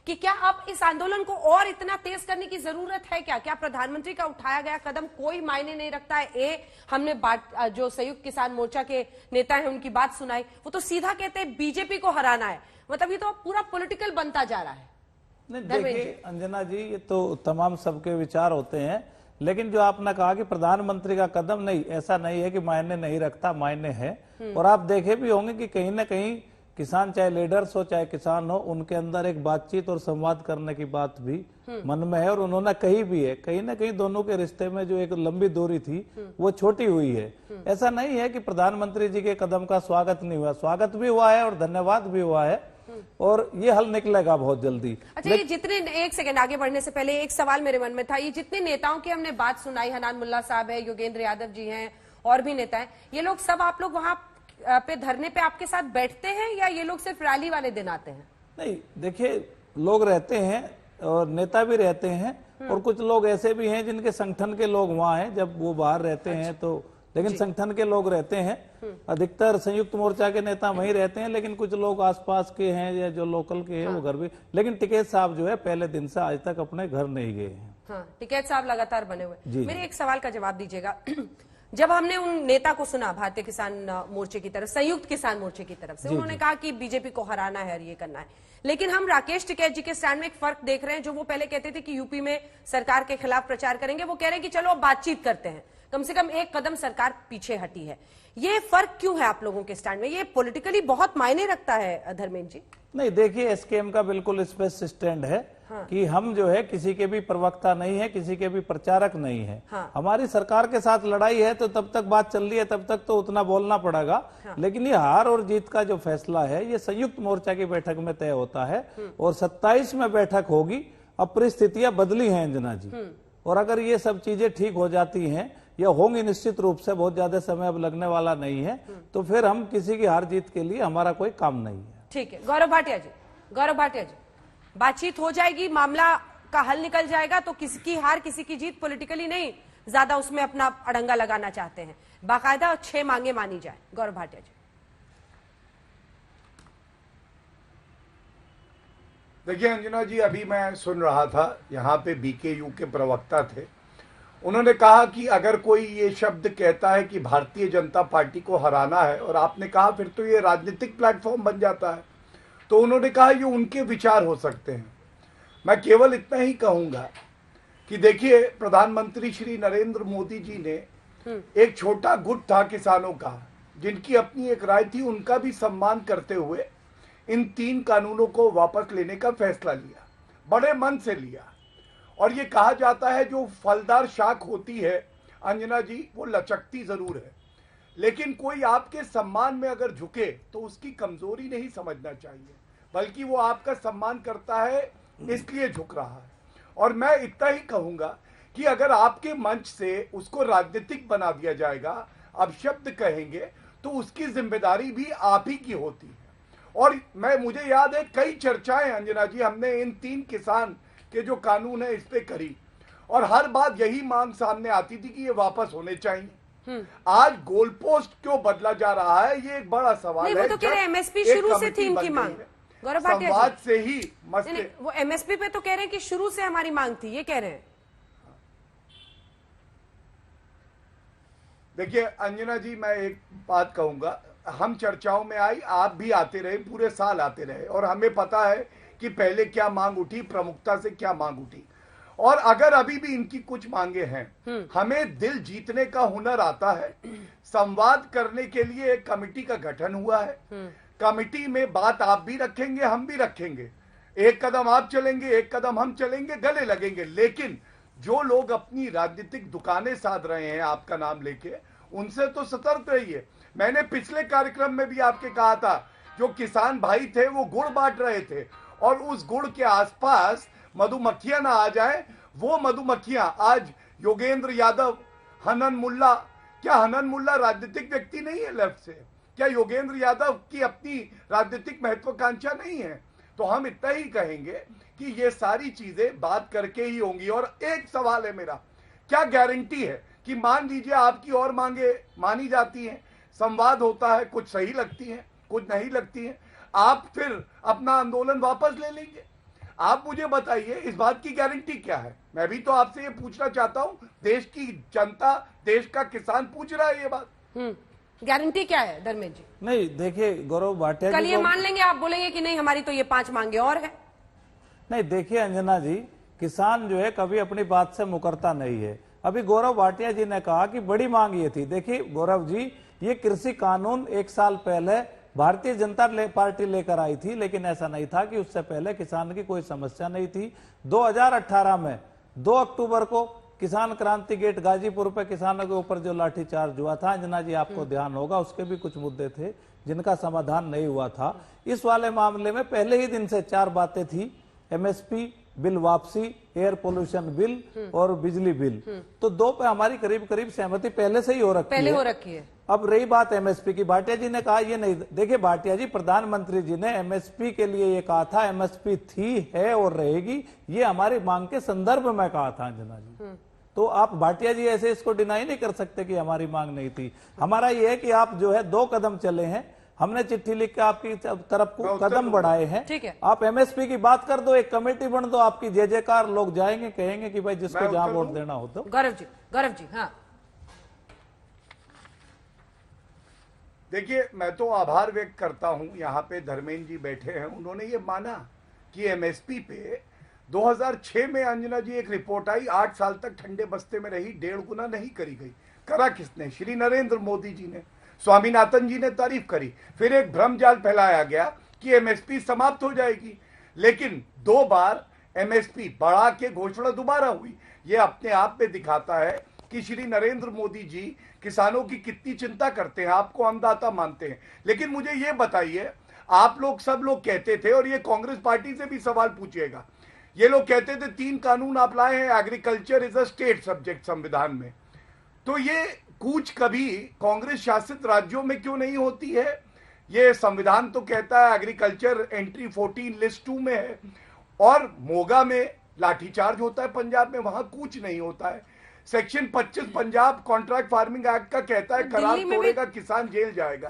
कि क्या अब इस आंदोलन को और इतना तेज करने की जरूरत है क्या प्रधानमंत्री का उठाया गया कदम कोई मायने नहीं रखता है? हमने जो संयुक्त किसान मोर्चा के नेता हैं उनकी बात सुनाई, वो तो सीधा कहते हैं बीजेपी को हराना है। मतलब ये तो पूरा पॉलिटिकल बनता जा रहा है। नहीं देखिए अंजना जी, ये तो तमाम सबके विचार होते हैं, लेकिन जो आपने कहा कि प्रधानमंत्री का कदम, नहीं, ऐसा नहीं है कि मायने नहीं रखता, मायने है। और आप देखे भी होंगे कि कहीं ना कहीं किसान, चाहे लीडर्स हो चाहे किसान हो, उनके अंदर एक बातचीत और संवाद करने की बात भी मन में है, और उन्होंने कही भी है। कहीं ना कहीं दोनों के रिश्ते में जो एक लंबी दूरी थी वो छोटी हुई है। ऐसा नहीं है कि प्रधानमंत्री जी के कदम का स्वागत नहीं हुआ, स्वागत भी हुआ है और धन्यवाद भी हुआ है, और ये हल निकलेगा बहुत जल्दी। अच्छा, ये जितने, एक सेकंड आगे बढ़ने से पहले एक सवाल मेरे मन में था, ये जितने नेताओं की हमने बात सुनाई, हनान मुल्ला साहब है, योगेंद्र यादव जी हैं, और भी नेता हैं, ये लोग सब आप लोग वहां पे धरने पे आपके साथ बैठते हैं या ये लोग सिर्फ रैली वाले दिन आते हैं? नहीं देखिए, लोग रहते हैं और नेता भी रहते हैं, और कुछ लोग ऐसे भी हैं जिनके संगठन के लोग वहां हैं, जब वो बाहर रहते हैं तो, लेकिन संगठन के लोग रहते हैं। अधिकतर संयुक्त मोर्चा के नेता वहीं रहते हैं, लेकिन कुछ लोग आसपास के हैं या जो लोकल के हैं वो घर भी। लेकिन टिकैत साहब जो है पहले दिन से आज तक अपने घर नहीं गए हैं। हाँ, टिकैत साहब लगातार बने हुए। मेरे एक सवाल का जवाब दीजिएगा। जब हमने उन नेता को सुना भारतीय किसान मोर्चे की तरफ, संयुक्त किसान मोर्चे की तरफ से, उन्होंने कहा कि बीजेपी को हराना है और ये करना है, लेकिन हम राकेश टिकैत जी के स्टैंड में एक फर्क देख रहे हैं। जो वो पहले कहते थे कि यूपी में सरकार के खिलाफ प्रचार करेंगे, वो कह रहे हैं कि चलो अब बातचीत करते हैं, कम से कम एक कदम सरकार पीछे हटी है। ये फर्क क्यों है आप लोगों के स्टैंड में? ये पॉलिटिकली बहुत मायने रखता है धर्मेंद्र जी? नहीं देखिए, एसकेएम का बिल्कुल स्पष्ट स्टैंड है कि हम जो है किसी के भी प्रवक्ता नहीं है, किसी के भी प्रचारक नहीं है। हमारी सरकार के साथ लड़ाई है तो तब तक बात चल रही है, तब तक तो उतना बोलना पड़ेगा। लेकिन ये हार और जीत का जो फैसला है ये संयुक्त मोर्चा की बैठक में तय होता है, और 27 में बैठक होगी। अब परिस्थितियां बदली हैं अंजना जी, और अगर ये सब चीजें ठीक हो जाती हैं या होंगी, निश्चित रूप से बहुत ज्यादा समय अब लगने वाला नहीं है, तो फिर हम किसी की हार जीत के लिए हमारा कोई काम नहीं है। ठीक है, गौरव भाटिया जी, गौरव भाटिया जी, बातचीत हो जाएगी, मामला का हल निकल जाएगा, तो किसी की हार किसी की जीत पॉलिटिकली नहीं, ज्यादा उसमें अपना अड़ंगा लगाना चाहते हैं, बाकायदा 6 मांगे मानी जाए। गौरव भाटिया जी, देखिए अंजना जी, अभी मैं सुन रहा था, यहाँ पे बीकेयू के प्रवक्ता थे, उन्होंने कहा कि अगर कोई ये शब्द कहता है कि भारतीय जनता पार्टी को हराना है, और आपने कहा फिर तो ये राजनीतिक प्लेटफॉर्म बन जाता है, तो उन्होंने कहा ये उनके विचार हो सकते हैं। मैं केवल इतना ही कहूंगा कि देखिए, प्रधानमंत्री श्री नरेंद्र मोदी जी ने एक छोटा गुट था किसानों का, जिनकी अपनी एक राय थी, उनका भी सम्मान करते हुए इन 3 कानूनों को वापस लेने का फैसला लिया, बड़े मन से लिया। और ये कहा जाता है जो फलदार शाख होती है अंजना जी, वो लचकती जरूर है, लेकिन कोई आपके सम्मान में अगर झुके तो उसकी कमजोरी नहीं समझना चाहिए, बल्कि वो आपका सम्मान करता है इसलिए झुक रहा है। और मैं इतना ही कहूंगा कि अगर आपके मंच से उसको राजनीतिक बना दिया जाएगा, अब शब्द कहेंगे, तो उसकी जिम्मेदारी भी आप ही की होती है। और मुझे याद है कई चर्चाएं अंजना जी हमने इन 3 किसान के जो कानून है इस पे करी, और हर बात यही मांग सामने आती थी कि ये वापस होने चाहिए। आज गोल पोस्ट क्यों बदला जा रहा है, ये एक बड़ा सवाल है। वो तो कह रहे हैं एमएसपी शुरू से थी इनकी मांग, गौरव भाटिया जी, संवाद से ही मसले। वो एमएसपी पे तो कह रहे हैं कि शुरू से हमारी मांग थी, ये कह रहे हैं। देखिए अंजना जी, मैं एक बात कहूंगा, हम चर्चाओं में आई, आप भी आते रहे, पूरे साल आते रहे, और हमें पता है कि पहले क्या मांग उठी, प्रमुखता से क्या मांग उठी, और अगर अभी भी इनकी कुछ मांगे हैं, हमें दिल जीतने का हुनर आता है। संवाद करने के लिए एक कमेटी का गठन हुआ है, कमेटी में बात आप भी रखेंगे, हम भी रखेंगे, एक कदम आप चलेंगे, एक कदम हम चलेंगे, गले लगेंगे। लेकिन जो लोग अपनी राजनीतिक दुकानें साध रहे हैं आपका नाम लेके, उनसे तो सतर्क रहिए। मैंने पिछले कार्यक्रम में भी आपके कहा था, जो किसान भाई थे वो गुड़ बांट रहे थे, और उस गुड़ के आसपास मधुमक्खियां ना आ जाए, वो मधुमक्खियां आज योगेंद्र यादव, हनन मुल्ला, क्या हनन मुल्ला राजनीतिक व्यक्ति नहीं है लेफ्ट से? क्या योगेंद्र यादव की अपनी राजनीतिक महत्वाकांक्षा नहीं है? तो हम इतना ही कहेंगे कि ये सारी चीजें बात करके ही होंगी। और एक सवाल है मेरा, क्या गारंटी है कि मान लीजिए आपकी और मांगे मानी जाती हैं, संवाद होता है, कुछ सही लगती हैं, कुछ नहीं लगती हैं, आप फिर अपना आंदोलन वापस ले लेंगे? आप मुझे बताइए इस बात की गारंटी क्या है? मैं भी तो आपसे ये पूछना चाहता हूं, देश की जनता, देश का किसान पूछ रहा है ये बात। गारंटी क्या है धर्मेंद्र जी? नहीं देखिए गौरव भाटिया कल जी ये को मान लेंगे, आप बोलेंगे कि नहीं हमारी तो ये 5 मांगे और है। नहीं देखिए अंजना जी, किसान जो है कभी अपनी बात से मुकरता नहीं है। अभी गौरव भाटिया जी ने कहा कि बड़ी मांग ये थी। देखिए गौरव जी, ये कृषि कानून 1 साल पहले भारतीय जनता पार्टी लेकर आई थी, लेकिन ऐसा नहीं था कि उससे पहले किसान की कोई समस्या नहीं थी। 2018 में 2 अक्टूबर को किसान क्रांति गेट गाजीपुर पे किसानों के ऊपर जो लाठीचार्ज हुआ था, अंजना जी आपको ध्यान होगा, उसके भी कुछ मुद्दे थे जिनका समाधान नहीं हुआ था। इस वाले मामले में पहले ही दिन से 4 बातें थी, एमएसपी, बिल वापसी, एयर पोल्यूशन बिल और बिजली बिल। तो 2 पे हमारी करीब करीब सहमति पहले से ही हो रखी है। अब रही बात एमएसपी की, भाटिया जी ने कहा ये नहीं। देखिए भाटिया जी, प्रधानमंत्री जी ने एमएसपी के लिए ये कहा था, एमएसपी थी, है और रहेगी, ये हमारी मांग के संदर्भ में कहा था अंजना जी। तो आप भाटिया जी ऐसे इसको डिनाई नहीं कर सकते कि हमारी मांग नहीं थी। हमारा ये है कि आप जो है 2 कदम चले हैं, हमने चिट्ठी लिख के आपकी तरफ को कदम बढ़ाए हैं। ठीक है, आप एमएसपी की बात कर दो, एक कमेटी बन दो, आपकी जय जयकार, लोग जाएंगे, कहेंगे कि भाई जिसको जहां वोट देना हो। तो गौरव जी हाँ। देखिए मैं तो आभार व्यक्त करता हूं, यहाँ पे धर्मेंद्र जी बैठे हैं, उन्होंने ये माना कि एमएसपी पे 2006 में अंजना जी एक रिपोर्ट आई, 8 साल तक ठंडे बस्ते में रही, 1.5 गुना नहीं करी गई। करा किसने? श्री नरेंद्र मोदी जी ने। स्वामीनाथन जी ने तारीफ करी। फिर एक भ्रमजाल फैलाया गया कि एमएसपी समाप्त हो जाएगी, लेकिन 2 बार एमएसपी बढ़ा के घोषणा दोबारा हुई। ये अपने आप में दिखाता है कि श्री नरेंद्र मोदी जी किसानों की कितनी चिंता करते हैं, आपको अन्नदाता मानते हैं। लेकिन मुझे ये बताइए, आप लोग सब लोग कहते थे, और ये कांग्रेस पार्टी से भी सवाल पूछिएगा, ये लोग कहते थे 3 कानून आप लाए हैं, agriculture is a state subject संविधान में, तो ये कूच कभी कांग्रेस शासित राज्यों में क्यों नहीं होती है? ये संविधान तो कहता है एग्रीकल्चर एंट्री 14 लिस्ट 2 में है, और मोगा में लाठीचार्ज होता है, पंजाब में वहां कूच नहीं होता है। Section 25 Punjab contract farming act का कहता है करार तोड़ेगा किसान जेल जाएगा।